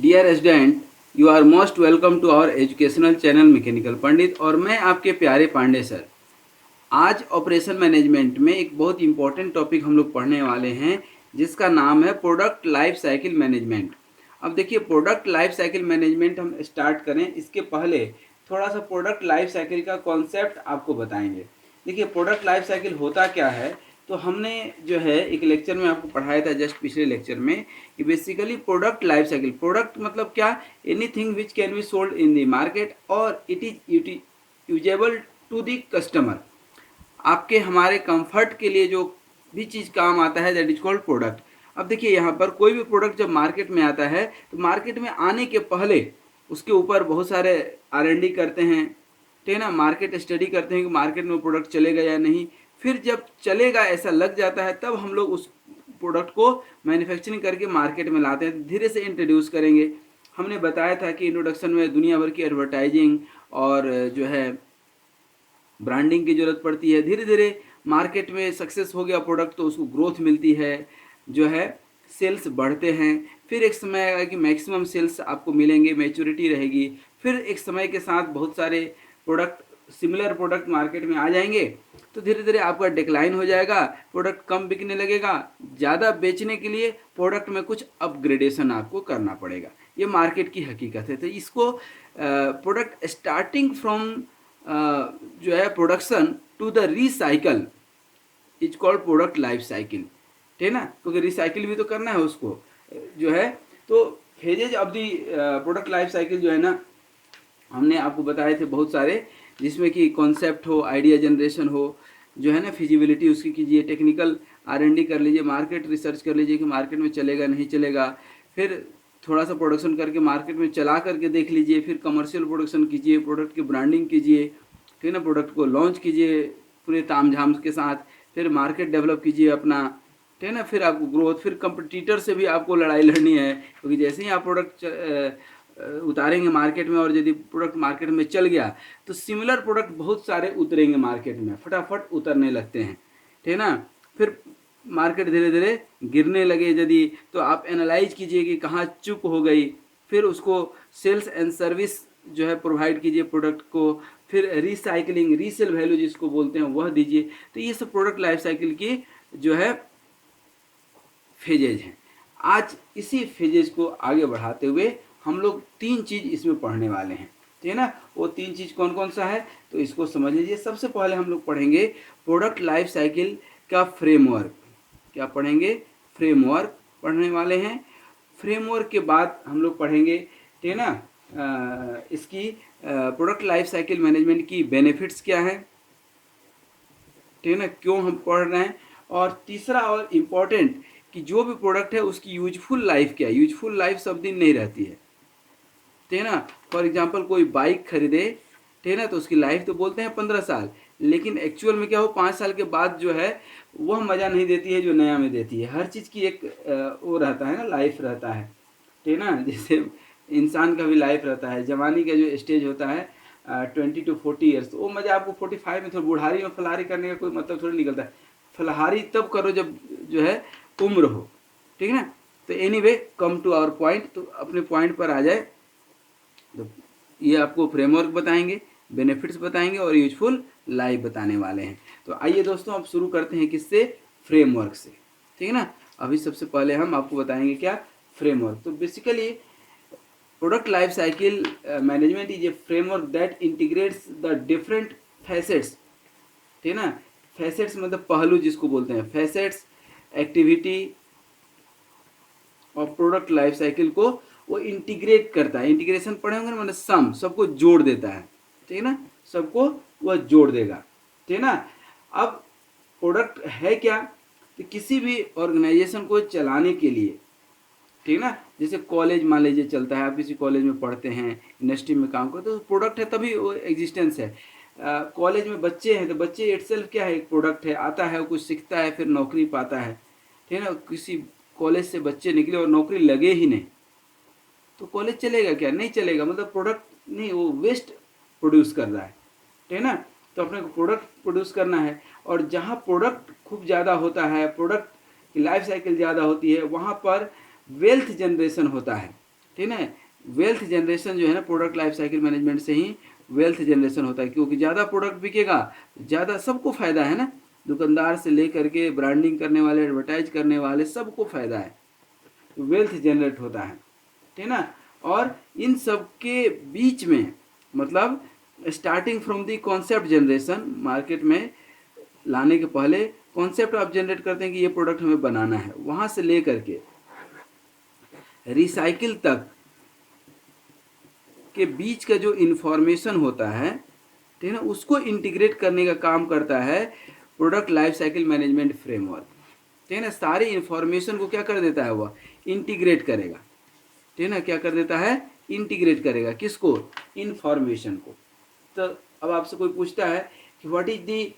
Dear student, you are most welcome to our educational channel mechanical Pandit और मैं आपके प्यारे पांडे सर। आज ऑपरेशन मैनेजमेंट में एक बहुत इंपॉर्टेंट टॉपिक हम लोग पढ़ने वाले हैं जिसका नाम है प्रोडक्ट लाइफ साइकिल मैनेजमेंट। अब देखिए, प्रोडक्ट लाइफ साइकिल मैनेजमेंट हम स्टार्ट करें इसके पहले थोड़ा सा प्रोडक्ट लाइफ साइकिल का कॉन्सेप्ट आपको बताएंगे। देखिए, प्रोडक्ट लाइफ साइकिल होता क्या है, तो हमने जो है एक लेक्चर में आपको पढ़ाया था जस्ट पिछले लेक्चर में कि basically product life cycle, product मतलब क्या, anything which can be sold in the market और it is usable to the customer. आपके हमारे कंफर्ट के लिए जो भी चीज़ काम आता है दैट इज कॉल्ड प्रोडक्ट। अब देखिए, यहाँ पर कोई भी प्रोडक्ट जब मार्केट में आता है तो मार्केट में आने के पहले उसके ऊपर बहुत सारे R&D करते हैं, ठीक है ना, मार्केट स्टडी करते हैं कि मार्केट में प्रोडक्ट चलेगा या नहीं। फिर जब चलेगा ऐसा लग जाता है तब हम लोग उस प्रोडक्ट को मैन्युफैक्चरिंग करके मार्केट में लाते हैं, धीरे से इंट्रोड्यूस करेंगे। हमने बताया था कि इंट्रोडक्शन में दुनिया भर की एडवर्टाइजिंग और जो है ब्रांडिंग की ज़रूरत पड़ती है। धीरे धीरे मार्केट में सक्सेस हो गया प्रोडक्ट तो उसको ग्रोथ मिलती है, जो है सेल्स बढ़ते हैं। फिर एक समय आएगा कि मैक्सिमम सेल्स आपको मिलेंगे, मैच्योरिटी रहेगी। फिर एक समय के साथ बहुत सारे प्रोडक्ट, सिमिलर प्रोडक्ट मार्केट में आ जाएंगे तो धीरे धीरे आपका डिक्लाइन हो जाएगा, प्रोडक्ट कम बिकने लगेगा। ज़्यादा बेचने के लिए प्रोडक्ट में कुछ अपग्रेडेशन आपको करना पड़ेगा। ये मार्केट की हकीकत है। तो इसको प्रोडक्ट स्टार्टिंग फ्रॉम जो है production to the recycle is called product life cycle, ठीक है ना, क्योंकि रिसाइकिल भी तो करना है उसको, जो है। तो phases of the product life cycle जो है ना, हमने आपको बताए थे बहुत सारे, जिसमें कि कॉन्सेप्ट हो, आइडिया जनरेशन हो, जो है ना, फिजिबिलिटी उसकी कीजिए, टेक्निकल R&D कर लीजिए, मार्केट रिसर्च कर लीजिए कि मार्केट में चलेगा नहीं चलेगा। फिर थोड़ा सा प्रोडक्शन करके मार्केट में चला करके देख लीजिए। फिर कमर्शियल प्रोडक्शन कीजिए, प्रोडक्ट की ब्रांडिंग कीजिए, ठीक है ना, प्रोडक्ट को लॉन्च कीजिए पूरे तामझाम के साथ। फिर मार्केट डेवलप कीजिए अपना, ठीक है ना। फिर आपको ग्रोथ, फिर कंपटीटर से भी आपको लड़ाई लड़नी है, क्योंकि जैसे ही आप प्रोडक्ट उतारेंगे मार्केट में और यदि प्रोडक्ट मार्केट में चल गया तो सिमिलर प्रोडक्ट बहुत सारे उतरेंगे मार्केट में, फटाफट उतरने लगते हैं, ठीक है ना। फिर मार्केट धीरे धीरे गिरने लगे यदि, तो आप एनालाइज कीजिए कि कहाँ चूक हो गई। फिर उसको सेल्स एंड सर्विस जो है प्रोवाइड कीजिए प्रोडक्ट को। फिर रिसाइकलिंग, रीसेल वैल्यू जिसको बोलते हैं वह दीजिए। तो ये सब प्रोडक्ट लाइफ साइकिल की जो है फेजेज हैं। आज इसी फेजेज को आगे बढ़ाते हुए हम लोग 3 चीज़ इसमें पढ़ने वाले हैं, ठीक है ना। वो 3 चीज़ कौन कौन सा है तो इसको समझ लीजिए। सबसे पहले हम लोग पढ़ेंगे प्रोडक्ट लाइफ साइकिल का फ्रेमवर्क। क्या पढ़ेंगे? फ्रेमवर्क पढ़ने वाले हैं। फ्रेमवर्क के बाद हम लोग पढ़ेंगे, ठीक है ना, इसकी product life cycle management key benefits क्या है, ठीक है ना, क्यों हम पढ़ रहे हैं। और तीसरा और इम्पॉर्टेंट कि जो भी प्रोडक्ट है उसकी यूजफुल लाइफ क्या है। यूजफुल लाइफ सब दिन नहीं रहती है, ठीक है ना। फॉर एग्जांपल कोई बाइक खरीदे, ठीक है ना, तो उसकी लाइफ तो बोलते हैं 15 साल, लेकिन एक्चुअल में क्या हो, 5 साल के बाद जो है वह मज़ा नहीं देती है जो नया में देती है। हर चीज़ की एक वो रहता है ना, लाइफ रहता है, ठीक है ना। जैसे इंसान का भी लाइफ रहता है। जवानी का जो स्टेज होता है 20 to 40 ईयर्स, तो वो मज़ा आपको 45 में, थोड़ी बुढ़ारी में फलाहारी करने का कोई मतलब थोड़ी निकलता है। फलाहारी तब करो जब जो है उम्र हो, ठीक है ना। तो anyway, come to our point, तो अपने पॉइंट पर आ जाए। तो ये आपको फ्रेमवर्क बताएंगे, बेनिफिट्स बताएंगे और यूजफुल लाइफ बताने वाले हैं। तो आइए दोस्तों, अब शुरू करते हैं किससे? फ्रेमवर्क से, ठीक है ना। अभी सबसे पहले हम आपको बताएंगे क्या? फ्रेमवर्क। तो basically product life cycle management is a framework that integrates the different facets, ठीक है ना। फैसेट्स मतलब पहलू जिसको बोलते हैं, फैसेट्स एक्टिविटी और प्रोडक्ट लाइफ साइकिल को वो इंटीग्रेट करता है। इंटीग्रेशन पढ़े होंगे ना, मतलब सम, सबको जोड़ देता है, ठीक है ना, सबको वह जोड़ देगा, ठीक है ना। अब प्रोडक्ट है क्या, तो किसी भी ऑर्गेनाइजेशन को चलाने के लिए, ठीक है ना, जैसे कॉलेज मान लीजिए चलता है, आप किसी कॉलेज में पढ़ते हैं, इंडस्ट्री में काम करते, तो प्रोडक्ट है तभी वो एग्जिस्टेंस है। कॉलेज में बच्चे हैं तो बच्चे इटसेल्फ क्या है, एक प्रोडक्ट है। आता है, कुछ सीखता है, फिर नौकरी पाता है, ठीक है ना। किसी कॉलेज से बच्चे निकले और नौकरी लगे ही नहीं तो कॉलेज चलेगा क्या? नहीं चलेगा, मतलब प्रोडक्ट नहीं, वो वेस्ट प्रोड्यूस कर रहा है, ठीक है ना। तो अपने को प्रोडक्ट प्रोड्यूस करना है, और जहाँ प्रोडक्ट खूब ज़्यादा होता है, प्रोडक्ट की लाइफ साइकिल ज़्यादा होती है, वहाँ पर वेल्थ जनरेशन होता है, ठीक है। वेल्थ जनरेशन जो है ना प्रोडक्ट लाइफ साइकिल मैनेजमेंट से ही वेल्थ जनरेशन होता है, क्योंकि ज़्यादा प्रोडक्ट बिकेगा, ज़्यादा सबको फ़ायदा है ना, दुकानदार से लेकर के ब्रांडिंग करने वाले, एडवर्टाइज करने वाले, सबको फ़ायदा है, तो वेल्थ जनरेट होता है, ठीक है ना। और इन सब के बीच में मतलब starting from the concept generation, market में लाने के पहले कॉन्सेप्ट आप जनरेट करते हैं कि ये प्रोडक्ट हमें बनाना है, वहाँ से ले करके रिसाइकिल तक के बीच का जो इन्फॉर्मेशन होता है, ठीक है ना, उसको इंटीग्रेट करने का काम करता है product life cycle management framework, ठीक है ना। सारी इन्फॉर्मेशन को क्या कर देता है, वह इंटीग्रेट करेगा, ठीक है ना, क्या कर देता है, इंटीग्रेट करेगा, किसको, इन्फॉर्मेशन को। तो अब आपसे कोई पूछता है कि व्हाट इज दी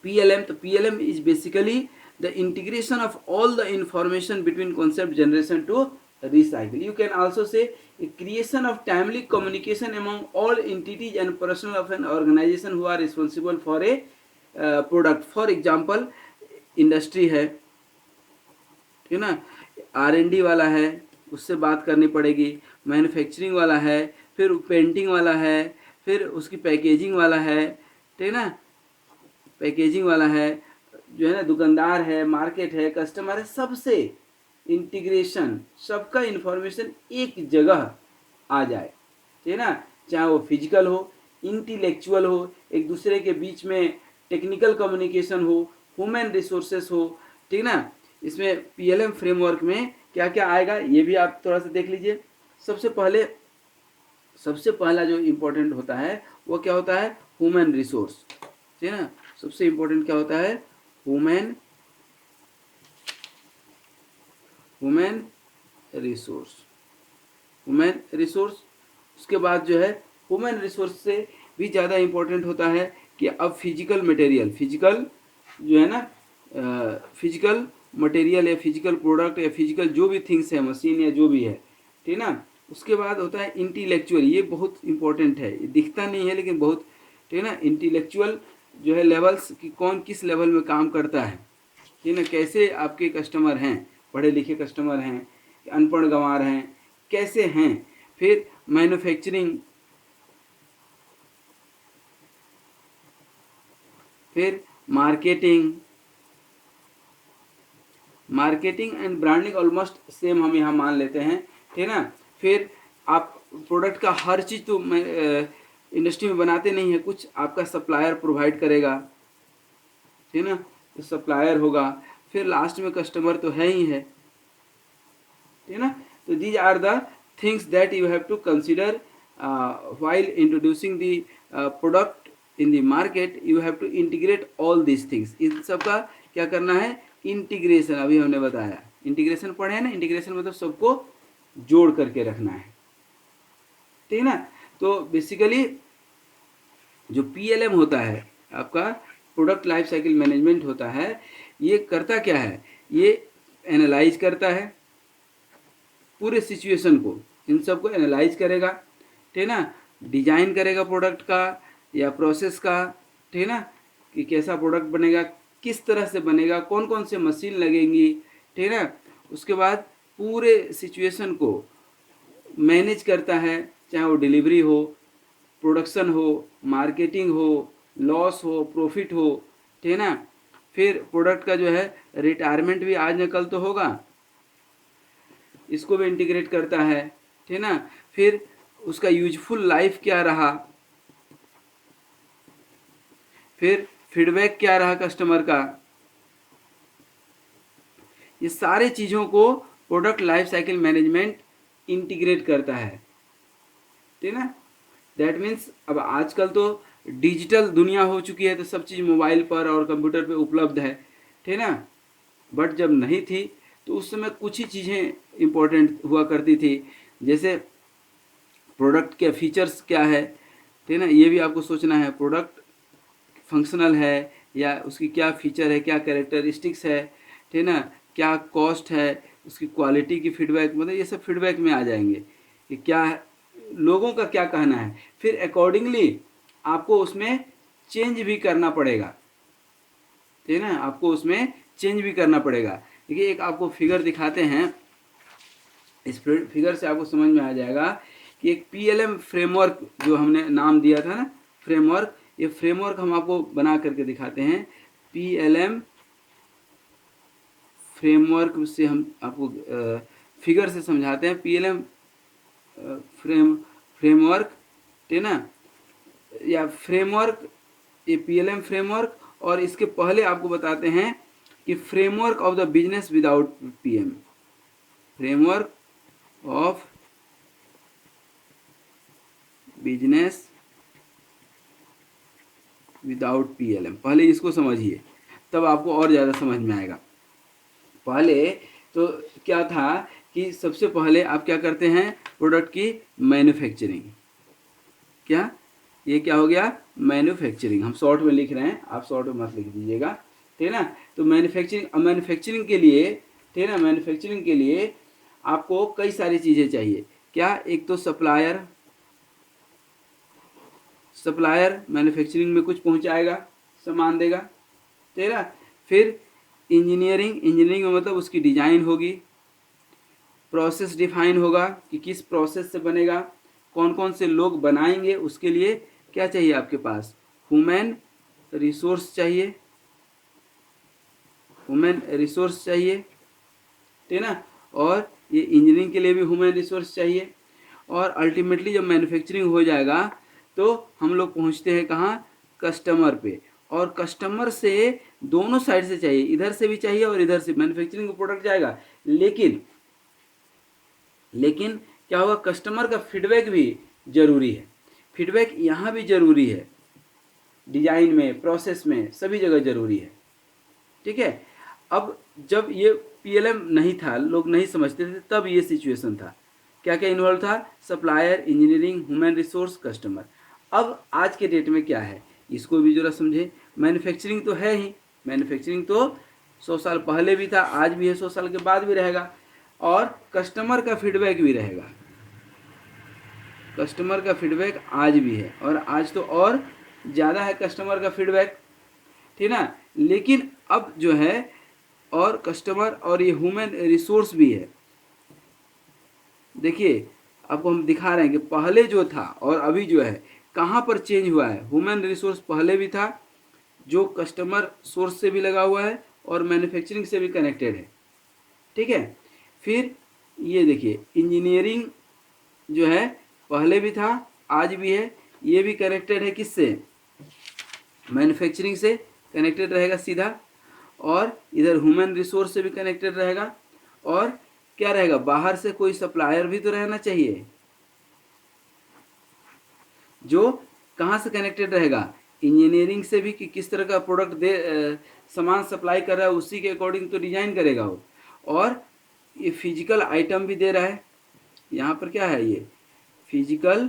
PLM, तो PLM is basically the integration of all the information between concept generation to recycle. You can also say a creation of timely communication among all entities and personnel of an organization who are responsible for a product. For example, industry है, ठीक है ना, R&D वाला है, उससे बात करनी पड़ेगी, मैन्युफैक्चरिंग वाला है, फिर पेंटिंग वाला है, फिर उसकी पैकेजिंग वाला है, ठीक है ना, पैकेजिंग वाला है, जो है ना, दुकानदार है, मार्केट है, कस्टमर है, सबसे इंटीग्रेशन, सबका इन्फॉर्मेशन एक जगह आ जाए, ठीक है ना। चाहे वो फिजिकल हो, इंटेलेक्चुअल हो, एक दूसरे के बीच में टेक्निकल कम्युनिकेशन हो, ह्यूमन रिसोर्सेस हो, ठीक है ना। इसमें PLM फ्रेमवर्क में क्या क्या आएगा ये भी आप थोड़ा सा देख लीजिए। सबसे पहला जो इम्पोर्टेंट होता है वो क्या होता है, ह्यूमन रिसोर्स, ठीक है ना। सबसे इम्पोर्टेंट क्या होता है, ह्यूमन रिसोर्स, ह्यूमन रिसोर्स। उसके बाद जो है ह्यूमन रिसोर्स से भी ज़्यादा इम्पोर्टेंट होता है कि अब फिजिकल मटेरियल, फिजिकल जो है ना, फिजिकल मटेरियल या फिजिकल प्रोडक्ट या फिजिकल जो भी थिंग्स है, मशीन या जो भी है, ठीक है ना। उसके बाद होता है इंटेलेक्चुअल, ये बहुत इंपॉर्टेंट है, ये दिखता नहीं है लेकिन बहुत, ठीक है ना। इंटेलेक्चुअल जो है लेवल्स कि कौन किस लेवल में काम करता है, ठीक है ना, कैसे आपके कस्टमर हैं, पढ़े लिखे कस्टमर हैं, अनपढ़ गंवार हैं, कैसे हैं। फिर मैन्युफैक्चरिंग, फिर marketing and branding almost same हम यहाँ मान लेते हैं, ठीक है ना। फिर आप प्रोडक्ट का हर चीज़ तो इंडस्ट्री में बनाते नहीं है, कुछ आपका सप्लायर प्रोवाइड करेगा, ठीक है ना, तो सप्लायर होगा। फिर लास्ट में कस्टमर तो है ही है, ठीक है ना। तो these are the things that you have to consider while introducing the product in the market. You have to integrate all this things, इन सब का क्या करना है, इंटीग्रेशन। अभी हमने बताया इंटीग्रेशन पढ़े हैं ना, इंटीग्रेशन मतलब सबको जोड़ करके रखना है, ठीक है ना। तो बेसिकली जो PLM होता है आपका प्रोडक्ट लाइफ साइकिल मैनेजमेंट होता है, ये करता क्या है, ये एनालाइज करता है पूरे सिचुएशन को, इन सब को एनालाइज करेगा, ठीक है ना, डिजाइन करेगा प्रोडक्ट का या प्रोसेस का, ठीक है ना, कि कैसा प्रोडक्ट बनेगा, किस तरह से बनेगा, कौन कौन से मशीन लगेंगी, ठीक है ना। उसके बाद पूरे सिचुएशन को मैनेज करता है, चाहे वो डिलीवरी हो, प्रोडक्शन हो, मार्केटिंग हो, लॉस हो, प्रॉफिट हो, ठीक है ना। फिर प्रोडक्ट का जो है रिटायरमेंट भी आज न कल तो होगा, इसको भी इंटीग्रेट करता है, ठीक है ना। फिर उसका यूजफुल लाइफ क्या रहा, फिर फीडबैक क्या रहा कस्टमर का, ये सारे चीज़ों को product life cycle management integrate करता है, ठीक है ना। दैट मीन्स अब आजकल तो डिजिटल दुनिया हो चुकी है, तो सब चीज़ मोबाइल पर और कंप्यूटर पे उपलब्ध है, ठीक है ना। बट जब नहीं थी तो उस समय कुछ ही चीज़ें इम्पोर्टेंट हुआ करती थी, जैसे प्रोडक्ट के फीचर्स क्या है, ठीक है ना, ये भी आपको सोचना है, प्रोडक्ट फंक्शनल है या उसकी क्या फीचर है, क्या कैरेक्टरिस्टिक्स है, ठीक है ना, क्या कॉस्ट है, उसकी क्वालिटी की फीडबैक, मतलब ये सब फीडबैक में आ जाएंगे कि क्या लोगों का क्या कहना है। फिर अकॉर्डिंगली आपको उसमें चेंज भी करना पड़ेगा, ठीक है ना, आपको उसमें चेंज भी करना पड़ेगा। देखिए एक आपको फिगर दिखाते हैं, इस फिगर से आपको समझ में आ जाएगा कि एक पीएलएम फ्रेमवर्क जो हमने नाम दिया था ना, फ्रेमवर्क, ये फ्रेमवर्क हम आपको बना करके दिखाते हैं। पीएलएम फ्रेमवर्क से हम आपको फिगर से समझाते हैं। पीएलएम फ्रेमवर्क, ठीक है ना, या फ्रेमवर्क, ये पीएलएम फ्रेमवर्क। और इसके पहले आपको बताते हैं कि framework of the business without PM, framework of business without PLM. पहले इसको समझिए, तब आपको और ज़्यादा समझ में आएगा। पहले तो क्या था कि सबसे पहले आप क्या करते हैं, प्रोडक्ट की मैन्युफैक्चरिंग। क्या ये क्या हो गया, मैन्युफैक्चरिंग। हम शॉर्ट में लिख रहे हैं, आप शॉर्ट में मत लिख दीजिएगा, ठीक है ना। तो मैन्युफैक्चरिंग के लिए, ठीक है ना, मैन्युफैक्चरिंग के लिए आपको कई सारी चीज़ें चाहिए। क्या, एक तो सप्लायर, सप्लायर मैन्युफैक्चरिंग में कुछ पहुंचाएगा, सामान देगा, ठीक है ना। फिर इंजीनियरिंग में मतलब उसकी डिजाइन होगी, प्रोसेस डिफाइन होगा कि किस प्रोसेस से बनेगा, कौन कौन से लोग बनाएंगे, उसके लिए क्या चाहिए आपके पास, ह्यूमन रिसोर्स चाहिए, ह्यूमन रिसोर्स चाहिए, ठीक है ना। और ये इंजीनियरिंग के लिए भी ह्यूमन रिसोर्स चाहिए। और अल्टीमेटली जब मैन्युफैक्चरिंग हो जाएगा तो हम लोग पहुंचते हैं कहाँ, कस्टमर पे। और कस्टमर से दोनों साइड से चाहिए, इधर से भी चाहिए और इधर से, मैन्युफैक्चरिंग का प्रोडक्ट जाएगा, लेकिन क्या होगा, कस्टमर का फीडबैक भी जरूरी है। फीडबैक यहाँ भी जरूरी है, डिजाइन में, प्रोसेस में, सभी जगह जरूरी है, ठीक है। अब जब ये पीएलएम नहीं था, लोग नहीं समझते थे, तब ये सिचुएशन था। क्या क्या इन्वॉल्व था, supplier, engineering, human resource, customer. अब आज के डेट में क्या है, इसको भी जरा समझे। मैन्युफैक्चरिंग तो है ही, मैन्युफैक्चरिंग तो 100 साल पहले भी था, आज भी है, 100 साल के बाद भी रहेगा। और कस्टमर का फीडबैक भी रहेगा, कस्टमर का फीडबैक आज भी है, और आज तो और ज़्यादा है कस्टमर का फीडबैक, ठीक ना। लेकिन अब जो है, और कस्टमर और ये ह्यूमन रिसोर्स भी है। देखिए आपको हम दिखा रहे हैं कि पहले जो था और अभी जो है, कहाँ पर चेंज हुआ है। ह्यूमन रिसोर्स पहले भी था, जो कस्टमर सोर्स से भी लगा हुआ है और मैन्युफैक्चरिंग से भी कनेक्टेड है, ठीक है। फिर ये देखिए, इंजीनियरिंग जो है पहले भी था, आज भी है, ये भी कनेक्टेड है किससे, मैन्युफैक्चरिंग से कनेक्टेड रहेगा सीधा। और इधर ह्यूमन रिसोर्स से भी कनेक्टेड रहेगा। और क्या रहेगा, बाहर से कोई सप्लायर भी तो रहना चाहिए, जो कहाँ से कनेक्टेड रहेगा, इंजीनियरिंग से भी, कि किस तरह का प्रोडक्ट सामान सप्लाई कर रहा है, उसी के अकॉर्डिंग तो डिजाइन करेगा वो। और ये फिजिकल आइटम भी दे रहा है, यहाँ पर क्या है, ये फिजिकल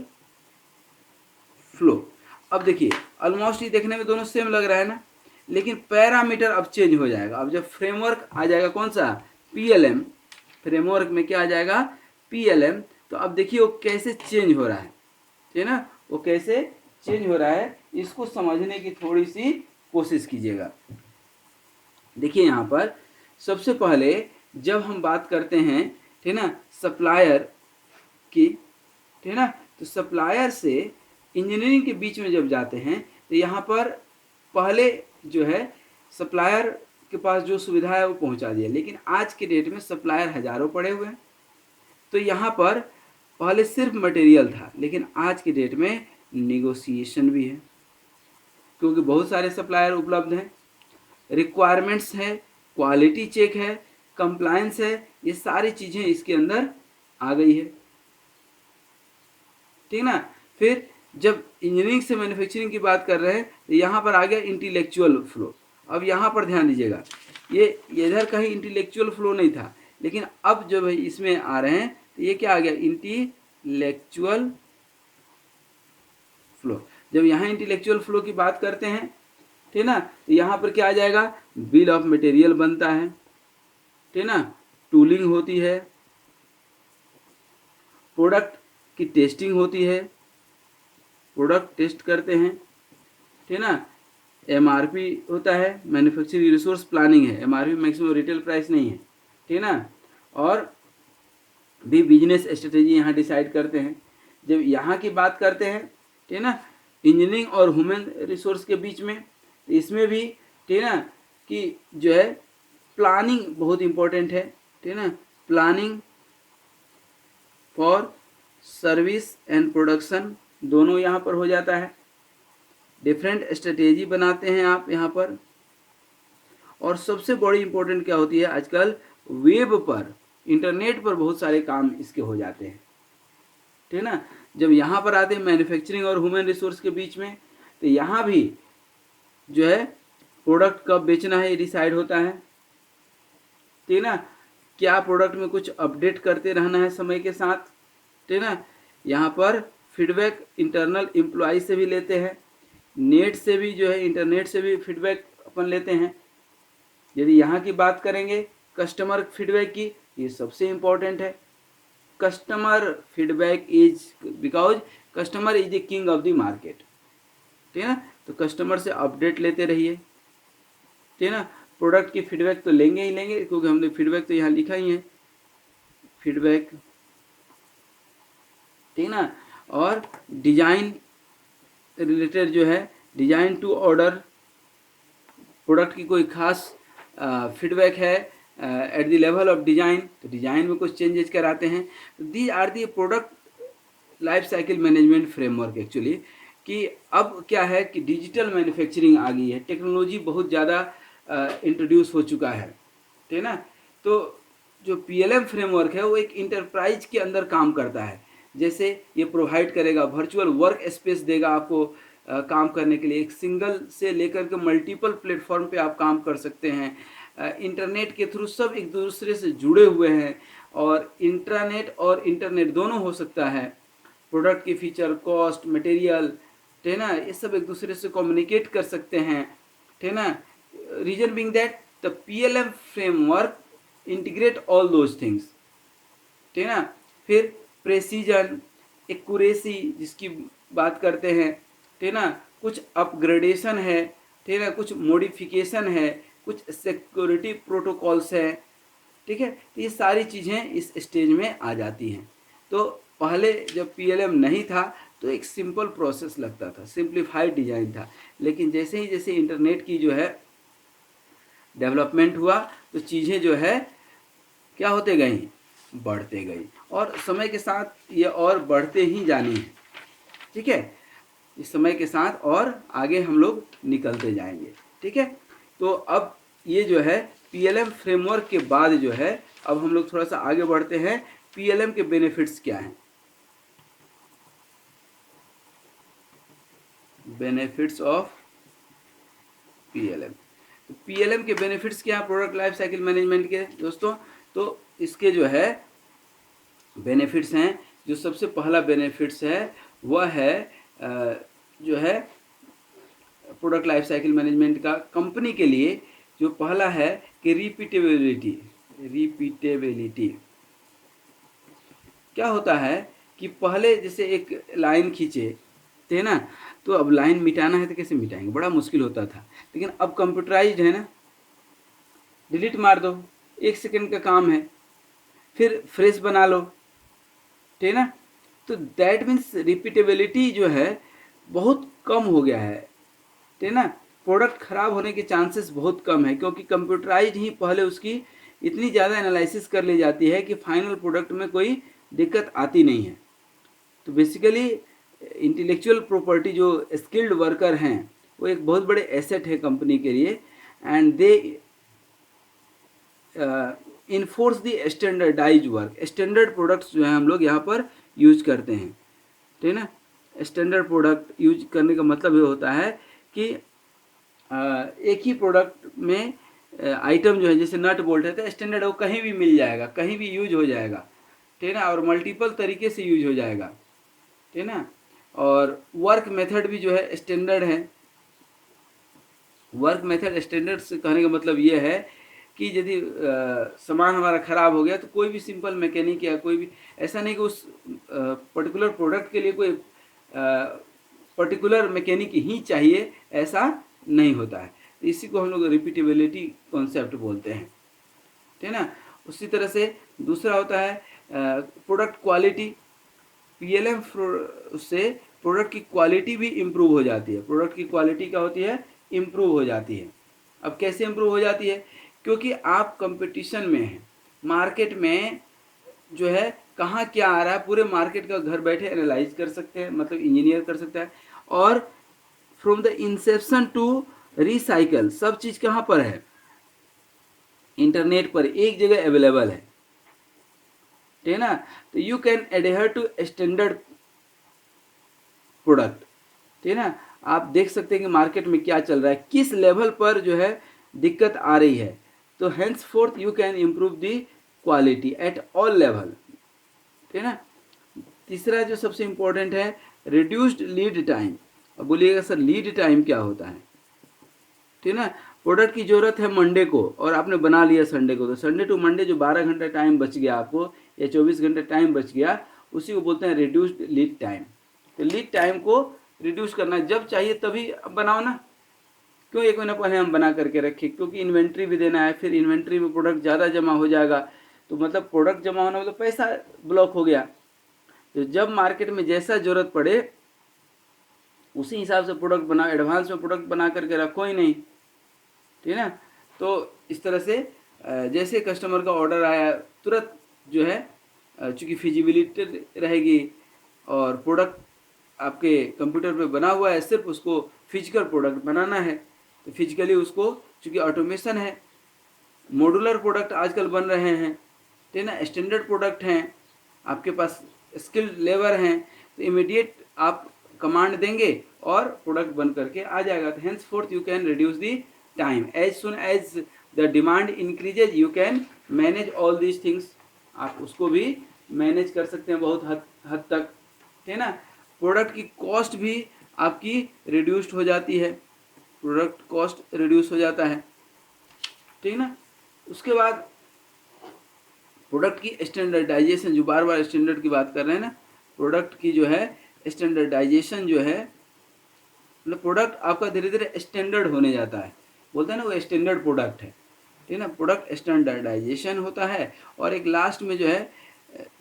फ्लो। अब देखिए ऑलमोस्ट ये देखने में दोनों सेम लग रहा है ना, लेकिन पैरामीटर अब चेंज हो जाएगा। अब जब फ्रेमवर्क आ जाएगा, कौन सा, पीएलएम, फ्रेमवर्क में क्या आ जाएगा, पीएलएम। तो अब देखिए वो कैसे चेंज हो रहा है, ठीक है ना, वो कैसे चेंज हो रहा है, इसको समझने की थोड़ी सी कोशिश कीजिएगा। देखिए यहाँ पर सबसे पहले जब हम बात करते हैं, ठीक है ना, सप्लायर की, ठीक है ना, तो सप्लायर से इंजीनियरिंग के बीच में जब जाते हैं, तो यहाँ पर पहले जो है सप्लायर के पास जो सुविधा है वो पहुँचा दिया, लेकिन आज के डेट में सप्लायर हज़ारों पड़े हुए हैं। तो यहाँ पर पहले सिर्फ मटेरियल था, लेकिन आज की डेट में निगोशिएशन भी है, क्योंकि बहुत सारे सप्लायर उपलब्ध हैं, रिक्वायरमेंट्स है, क्वालिटी चेक है, कंप्लायंस है, ये सारी चीज़ें इसके अंदर आ गई है, ठीक ना। फिर जब इंजीनियरिंग से मैन्युफैक्चरिंग की बात कर रहे हैं, तो यहाँ पर आ गया इंटेलेक्चुअल फ्लो। अब यहाँ पर ध्यान दीजिएगा, ये इधर कहीं इंटेलेक्चुअल फ्लो नहीं था, लेकिन अब जब इसमें आ रहे हैं तो ये क्या आ गया, इंटेलेक्चुअल फ्लो। जब यहाँ इंटेलेक्चुअल फ्लो की बात करते हैं, ठीक ना, तो यहाँ पर क्या आ जाएगा, बिल ऑफ मटेरियल बनता है, ठीक ना, टूलिंग होती है, प्रोडक्ट की टेस्टिंग होती है, प्रोडक्ट टेस्ट करते हैं, ठीक ना, एमआरपी होता है, मैन्युफैक्चरिंग रिसोर्स प्लानिंग है, एमआरपी मैक्सिमम रिटेल प्राइस नहीं है, ठीक ना। और भी बिजनेस स्ट्रेटेजी यहाँ डिसाइड करते हैं। जब यहाँ की बात करते हैं, ठीक है ना, इंजीनियरिंग और ह्यूमन रिसोर्स के बीच में, इसमें भी ठीक है ना कि जो है प्लानिंग बहुत इम्पोर्टेंट है, ठीक है ना, planning for service and production दोनों यहाँ पर हो जाता है। डिफरेंट स्ट्रेटेजी बनाते हैं आप यहाँ पर। और सबसे बड़ी इम्पोर्टेंट क्या होती है, आजकल वेब पर, इंटरनेट पर बहुत सारे काम इसके हो जाते हैं, ठीक है ना। जब यहाँ पर आते हैं मैन्युफैक्चरिंग और ह्यूमन रिसोर्स के बीच में, तो यहाँ भी जो है प्रोडक्ट कब बेचना है ये डिसाइड होता है, ठीक है ना। क्या प्रोडक्ट में कुछ अपडेट करते रहना है समय के साथ, ठीक है ना। यहाँ पर फीडबैक इंटरनल एम्प्लॉय से भी लेते हैं, नेट से भी जो है, इंटरनेट से भी फीडबैक अपन लेते हैं। यदि यहाँ की बात करेंगे कस्टमर फीडबैक की, ये सबसे इम्पोर्टेंट है। Customer feedback is because customer is the king of the market, ठीक है ना। तो कस्टमर से अपडेट लेते रहिए, ठीक है ना। प्रोडक्ट की फीडबैक तो लेंगे ही लेंगे, क्योंकि हमने फीडबैक तो यहाँ लिखा ही है, फीडबैक, ठीक है ना। और डिजाइन रिलेटेड जो है, डिजाइन टू ऑर्डर, प्रोडक्ट की कोई खास फीडबैक है at the level of design, तो डिजाइन में कुछ चेंजेस कराते हैं। तो these are the product life cycle management framework actually. कि अब क्या है कि डिजिटल मैन्युफैक्चरिंग आ गई है, टेक्नोलॉजी बहुत ज़्यादा इंट्रोड्यूस हो चुका है, ठीक है ना। तो जो पीएलएम फ्रेमवर्क है वो एक इंटरप्राइज के अंदर काम करता है। जैसे ये प्रोवाइड करेगा वर्चुअल वर्क स्पेस, देगा आपको काम करने के लिए। एक सिंगल से लेकर के मल्टीपल प्लेटफॉर्म पे आप काम कर सकते हैं। इंटरनेट के थ्रू सब एक दूसरे से जुड़े हुए हैं, और इंट्रानेट और इंटरनेट दोनों हो सकता है। प्रोडक्ट की फीचर, कॉस्ट, मटेरियल, ठीक है ना, ये सब एक दूसरे से कम्युनिकेट कर सकते हैं, ठीक है ना। Reason being that the PLM framework integrate all those things, ठीक है ना। फिर प्रेसीजन, एक्यूरेसी जिसकी बात करते हैं, ठीक है ना, कुछ अपग्रेडेशन है, ठीक है ना, कुछ मॉडिफिकेशन है, कुछ सिक्योरिटी प्रोटोकॉल्स है, ठीक है। तो ये सारी चीज़ें इस स्टेज में आ जाती हैं। तो पहले जब पीएलएम नहीं था तो एक सिंपल प्रोसेस लगता था, सिंप्लीफाइड डिजाइन था। लेकिन जैसे ही जैसे इंटरनेट की जो है डेवलपमेंट हुआ, तो चीज़ें जो है क्या होते गई, बढ़ते गई, और समय के साथ ये और बढ़ते ही जानी है, ठीक है। इस समय के साथ और आगे हम लोग निकलते जाएंगे, ठीक है। तो अब ये जो है पीएलएम फ्रेमवर्क के बाद जो है, अब हम लोग थोड़ा सा आगे बढ़ते हैं। पीएलएम के बेनिफिट्स क्या हैं, बेनिफिट्स ऑफ पीएलएम। तो पीएलएम के बेनिफिट्स क्या हैं प्रोडक्ट लाइफ साइकिल मैनेजमेंट के दोस्तों। तो इसके जो है बेनिफिट्स हैं, जो सबसे पहला बेनिफिट्स है वह है जो है प्रोडक्ट लाइफ साइकिल मैनेजमेंट का कंपनी के लिए जो पहला है कि रिपीटेबिलिटी। रिपीटेबिलिटी क्या होता है कि पहले जैसे एक लाइन खींचे थे ना, तो अब लाइन मिटाना है तो कैसे मिटाएंगे, बड़ा मुश्किल होता था। लेकिन अब कंप्यूटराइज्ड है ना, डिलीट मार दो, 1 सेकंड का काम है, फिर फ्रेश बना लो, ठीक है ना। तो दैट मीन्स रिपीटेबिलिटी जो है बहुत कम हो गया है, ठीक है ना। प्रोडक्ट खराब होने के चांसेस बहुत कम है, क्योंकि कंप्यूटराइज्ड ही पहले उसकी इतनी ज़्यादा एनालिसिस कर ली जाती है कि फाइनल प्रोडक्ट में कोई दिक्कत आती नहीं है। तो बेसिकली इंटेलेक्चुअल प्रॉपर्टी, जो स्किल्ड वर्कर हैं, वो एक बहुत बड़े एसेट है कंपनी के लिए, and they enforce the standardise work. Standard products जो है हम लोग यहाँ पर यूज करते हैं, ठीक है ना। स्टैंडर्ड प्रोडक्ट यूज करने का मतलब ये होता है कि एक ही प्रोडक्ट में आइटम जो है, जैसे नट बोल्ट है तो स्टैंडर्ड वो कहीं भी मिल जाएगा, कहीं भी यूज हो जाएगा, ठीक है ना, और मल्टीपल तरीके से यूज हो जाएगा, ठीक है ना। और वर्क मेथड भी जो है स्टैंडर्ड है। वर्क मेथड स्टैंडर्ड से कहने का मतलब ये है कि यदि सामान हमारा ख़राब हो गया तो कोई भी सिंपल मैकेनिक या कोई भी, ऐसा नहीं कि उस पर्टिकुलर प्रोडक्ट के लिए कोई पर्टिकुलर मैकेनिक ही चाहिए, ऐसा नहीं होता है। तो इसी को हम लोग रिपीटेबिलिटी कॉन्सेप्ट बोलते हैं, ठीक है ना। उसी तरह से दूसरा होता है प्रोडक्ट क्वालिटी, PLM से प्रोडक्ट की क्वालिटी भी इम्प्रूव हो जाती है। प्रोडक्ट की क्वालिटी क्या होती है? इम्प्रूव हो जाती है। अब कैसे इम्प्रूव हो जाती है? क्योंकि आप कंपटीशन में हैं, मार्केट में जो है कहाँ क्या आ रहा है पूरे मार्केट का घर बैठे एनालाइज कर सकते हैं, मतलब इंजीनियर कर सकता है। और from the inception to recycle सब चीज़ कहाँ पर है? इंटरनेट पर एक जगह अवेलेबल है, ठीक है ना। तो you can adhere to standard product, ठीक है ना। आप देख सकते हैं कि मार्केट में क्या चल रहा है, किस लेवल पर जो है दिक्कत आ रही है। तो henceforth you can improve the quality at all level, ठीक है ना। तीसरा जो सबसे इम्पोर्टेंट है, रिड्यूस्ड लीड टाइम। अब बोलिएगा सर लीड टाइम क्या होता है, ठीक है ना। प्रोडक्ट की जरूरत है मंडे को और आपने बना लिया संडे को, तो संडे टू मंडे जो 12 घंटे टाइम बच गया आपको या 24 घंटे टाइम बच गया, उसी को बोलते हैं रिड्यूस्ड लीड टाइम। तो लीड टाइम को रिड्यूस करना, जब चाहिए तभी बनाओ ना। क्यों एक महीना पहले हम बना करके रखें? क्योंकि इन्वेंट्री भी देना है, फिर इन्वेंट्री में प्रोडक्ट ज़्यादा जमा हो जाएगा, तो मतलब प्रोडक्ट जमा होना मतलब पैसा ब्लॉक हो गया। तो जब मार्केट में जैसा ज़रूरत पड़े उसी हिसाब से प्रोडक्ट बनाओ, एडवांस में प्रोडक्ट बना करके रखो ही नहीं, ठीक है ना। तो इस तरह से जैसे कस्टमर का ऑर्डर आया तुरंत जो है, चूँकि फिजिबिलिटी रहेगी और प्रोडक्ट आपके कंप्यूटर पे बना हुआ है, सिर्फ उसको फिजिकल प्रोडक्ट बनाना है, तो फिजिकली उसको, चूँकि ऑटोमेशन है, मॉड्यूलर प्रोडक्ट आजकल बन रहे हैं, ठीक है ना, स्टैंडर्ड प्रोडक्ट हैं, आपके पास स्किल्ड लेबर हैं, तो इमीडिएट आप कमांड देंगे और प्रोडक्ट बन करके आ जाएगा। तो henceforth you can reduce the time, as soon as the demand increases you can manage all these things. आप उसको भी मैनेज कर सकते हैं बहुत हद तक, ठीक है ना। प्रोडक्ट की कॉस्ट भी आपकी रिड्यूस्ड हो जाती है, प्रोडक्ट कॉस्ट रिड्यूस हो जाता है, ठीक है ना। उसके बाद प्रोडक्ट की स्टैंडर्डाइजेशन, जो बार बार स्टैंडर्ड की बात कर रहे हैं ना, प्रोडक्ट की जो है स्टैंडर्डाइजेशन जो है, मतलब प्रोडक्ट आपका धीरे धीरे स्टैंडर्ड होने जाता है, बोलते हैं ना वो स्टैंडर्ड प्रोडक्ट है, ठीक है ना। प्रोडक्ट स्टैंडर्डाइजेशन होता है और एक लास्ट में जो है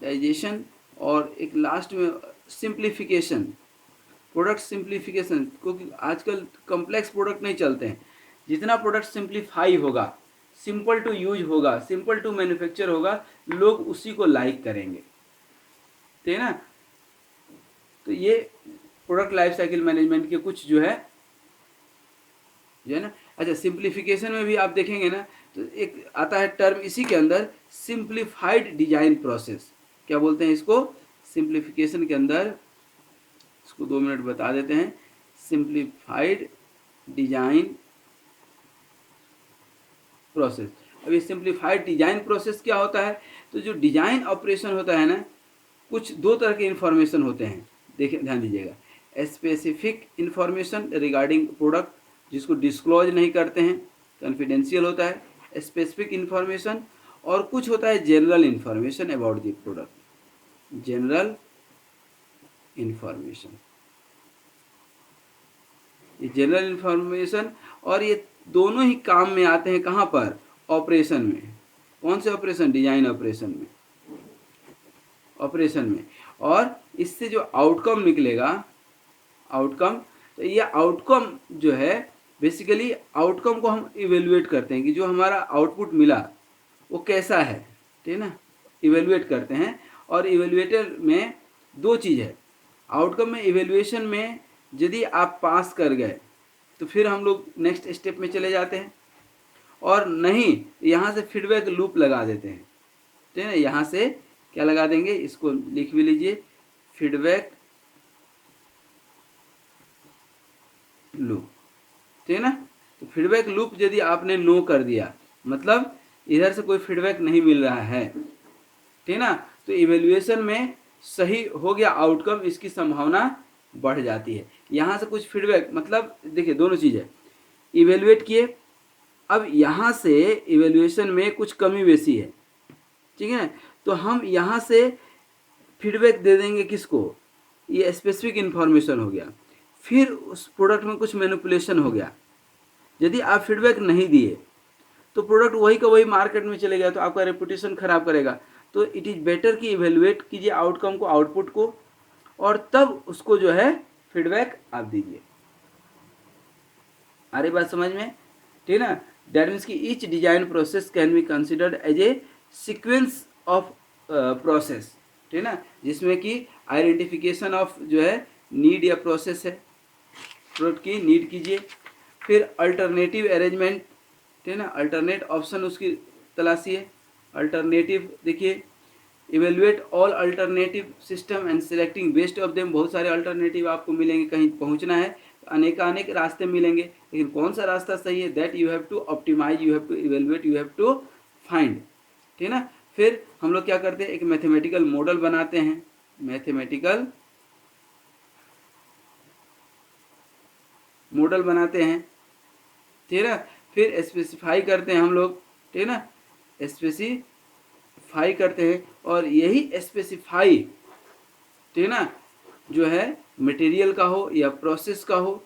डाइजेशन, और एक लास्ट में सिंप्लीफिकेशन, प्रोडक्ट सिंप्लीफिकेशन, क्योंकि आजकल कॉम्प्लेक्स प्रोडक्ट नहीं चलते हैं। जितना प्रोडक्ट सिंप्लीफाई होगा, सिंपल टू यूज होगा, सिंपल टू मैन्युफैक्चर होगा, लोग उसी को लाइक करेंगे, ठीक है ना। तो ये प्रोडक्ट लाइफ साइकिल मैनेजमेंट के कुछ जो है ना। अच्छा, सिंप्लीफिकेशन में भी आप देखेंगे ना, तो एक आता है टर्म इसी के अंदर, सिंप्लीफाइड डिजाइन प्रोसेस। क्या बोलते हैं इसको? सिंप्लीफिकेशन के अंदर, इसको 2 मिनट बता देते हैं। Simplified design process. अब ये सिंप्लीफाइड डिजाइन प्रोसेस क्या होता है? तो जो डिजाइन ऑपरेशन होता है ना, कुछ 2 तरह के इंफॉर्मेशन होते हैं, देखिए ध्यान दीजिएगा। स्पेसिफिक इंफॉर्मेशन रिगार्डिंग प्रोडक्ट, जिसको डिस्क्लोज नहीं करते हैं, कॉन्फिडेंशियल होता है स्पेसिफिक इंफॉर्मेशन, और कुछ होता है general information about the product, general information. ये जनरल इंफॉर्मेशन और ये दोनों ही काम में आते हैं, कहाँ पर? ऑपरेशन में। कौन से ऑपरेशन? डिजाइन ऑपरेशन में, ऑपरेशन में। और इससे जो आउटकम निकलेगा, आउटकम, तो ये आउटकम जो है बेसिकली आउटकम को हम इवेल्युएट करते हैं कि जो हमारा आउटपुट मिला वो कैसा है, ठीक है ना, इवेल्युएट करते हैं। और इवेल्युएटर में 2 चीज़ है, आउटकम में, इवेल्युएशन में यदि आप पास कर गए तो फिर हम लोग नेक्स्ट स्टेप में चले जाते हैं, और नहीं यहाँ से फीडबैक लूप लगा देते हैं, ठीक है ना। यहाँ से क्या लगा देंगे, इसको लिख भी लीजिए, फीडबैक लूप, ठीक है ना। तो फीडबैक लूप यदि आपने नो कर दिया, मतलब इधर से कोई फीडबैक नहीं मिल रहा है, ठीक है ना, तो इवेल्युएशन में सही हो गया आउटकम, इसकी संभावना बढ़ जाती है। यहाँ से कुछ फीडबैक, मतलब देखिए दोनों चीज़ है, इवेल्युएट किए, अब यहाँ से इवेल्युएशन में कुछ कमी बेसी है, ठीक है, तो हम यहाँ से फीडबैक दे देंगे किसको? ये स्पेसिफिक इन्फॉर्मेशन हो गया। फिर उस प्रोडक्ट में कुछ मैनिपुलेशन हो गया, यदि आप फीडबैक नहीं दिए तो प्रोडक्ट वही का वही मार्केट में चले गया, तो आपका रेपुटेशन खराब करेगा। तो इट इज़ बेटर कि इवेलुएट कीजिए आउटकम को, आउटपुट को, और तब उसको जो है फीडबैक आप दीजिए। आ रही बात समझ में? ठीक है ना? दैट मीन्स कि each design process can be considered as a sequence of process, ठीक है ना, जिसमें कि आइडेंटिफिकेशन ऑफ जो है नीड या प्रोसेस है, प्रोडक्ट की नीड कीजिए, फिर अल्टरनेटिव अरेंजमेंट, ठीक है ना, अल्टरनेट ऑप्शन उसकी तलाशी है, अल्टरनेटिव देखिए, evaluate all alternative system and selecting best of them, बहुत सारे अल्टरनेटिव आपको मिलेंगे, कहीं पहुंचना है तो अनेकानेक रास्ते मिलेंगे, लेकिन कौन सा रास्ता सही है that you have to optimise, you have to evaluate, you have to find, ठीक है ना। फिर हम लोग क्या करते हैं, एक मैथमेटिकल मॉडल बनाते हैं, मैथमेटिकल मॉडल बनाते हैं, ठीक है ना। फिर स्पेसिफाई करते हैं हम लोग, ठीक है ना, स्पेसिफाई करते हैं, और यही स्पेसिफाई, ठीक है ना, जो है मटेरियल का हो या प्रोसेस का हो,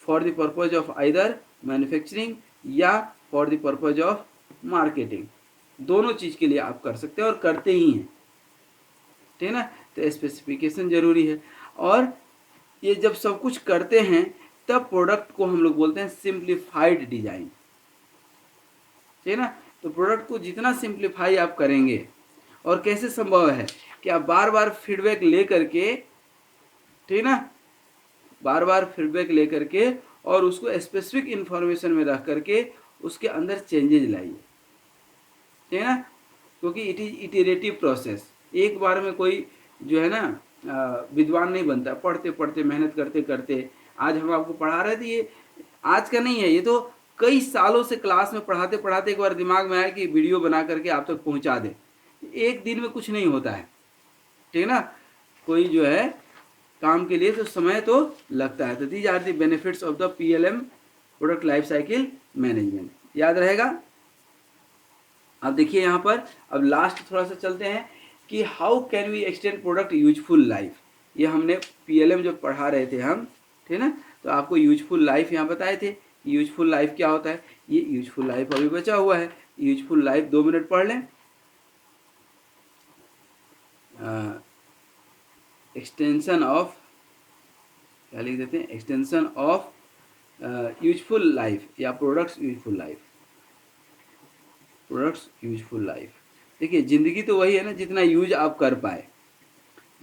for the purpose of either manufacturing या for the purpose of marketing, दोनों चीज़ के लिए आप कर सकते हैं और करते ही हैं, ठीक है ना। तो स्पेसिफिकेशन जरूरी है, और ये जब सब कुछ करते हैं तब प्रोडक्ट को हम लोग बोलते हैं सिंप्लीफाइड डिजाइन, ठीक है ना। तो प्रोडक्ट को जितना सिंप्लीफाई आप करेंगे, और कैसे संभव है कि आप बार बार फीडबैक ले करके, ठीक है ना, बार बार फीडबैक ले करके और उसको स्पेसिफिक इंफॉर्मेशन में रख करके उसके अंदर चेंजेज लाइए, ठीक है ना, क्योंकि इट इज इटरेटिव प्रोसेस, एक बार में कोई जो है ना विद्वान नहीं बनता, पढ़ते पढ़ते मेहनत करते करते। आज हम आपको पढ़ा रहे थे, ये आज का नहीं है, ये तो कई सालों से क्लास में पढ़ाते पढ़ाते एक बार दिमाग में आया कि वीडियो बना करके आप तक पहुंचा दे। एक दिन में कुछ नहीं होता है, ठीक है ना, कोई जो है काम के लिए तो समय तो लगता है। तो these are the benefits of the PLM, product life cycle management, याद रहेगा। अब देखिए यहाँ पर, अब लास्ट थोड़ा सा चलते हैं कि how can we extend product useful life. ये हमने PLM जो पढ़ा रहे थे हम, ठीक है ना, तो आपको यूजफुल लाइफ यहाँ बताए थे। यूजफुल लाइफ क्या होता है, ये यूजफुल लाइफ अभी बचा हुआ है, यूजफुल लाइफ 2 मिनट पढ़ लें। एक्सटेंशन ऑफ, क्या लिख देते हैं, एक्सटेंशन ऑफ यूजफुल लाइफ या products useful life, products useful life. देखिए ज़िंदगी तो वही है ना, जितना यूज आप कर पाए,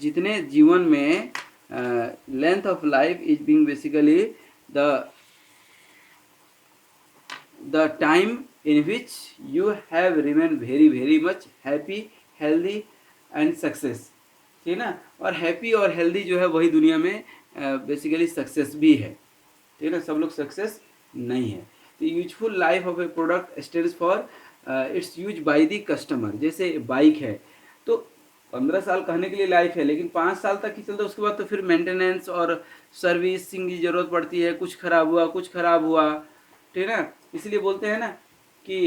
जितने जीवन में length of life is being basically the time in which you have remain very much happy, healthy and success, ठीक है ना। और हैप्पी और हेल्दी जो है वही दुनिया में बेसिकली सक्सेस भी है, ठीक है ना, सब लोग सक्सेस नहीं है। तो useful life of a product stage for its use by the customer. जैसे बाइक है तो 15 साल कहने के लिए लाइफ है, लेकिन 5 साल तक ही चलता है, उसके बाद तो फिर मेंटेनेंस और सर्विसिंग की ज़रूरत पड़ती है, कुछ खराब हुआ, ठीक है ना। इसलिए बोलते हैं ना कि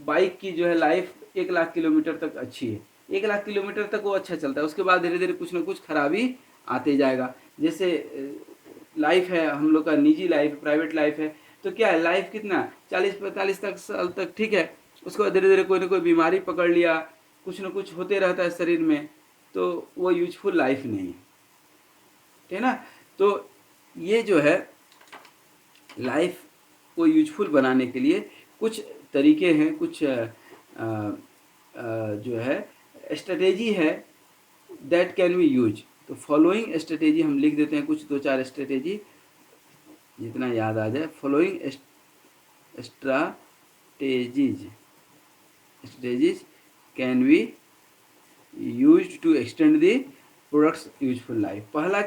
बाइक की जो है लाइफ 1 लाख किलोमीटर तक अच्छी है, 1 लाख किलोमीटर तक वो अच्छा चलता है, उसके बाद धीरे धीरे कुछ ना कुछ खराबी आते जाएगा। जैसे लाइफ है हम लोग का, निजी लाइफ, प्राइवेट लाइफ है, तो क्या है लाइफ कितना 40-45 तक साल तक ठीक है, उसके बाद धीरे धीरे कोई ना कोई बीमारी पकड़ लिया, कुछ ना कुछ होते रहता है शरीर में, तो वो यूजफुल लाइफ नहीं है, ठीक है ना। तो ये जो है लाइफ को यूजफुल बनाने के लिए कुछ तरीके हैं, कुछ जो है स्ट्रेटेजी है दैट कैन बी यूज। तो फॉलोइंग स्ट्रेटेजी हम लिख देते हैं, कुछ 2-4 स्ट्रेटेजी जितना याद आ जाए। Following strategies can be used to extend the products useful life. पहला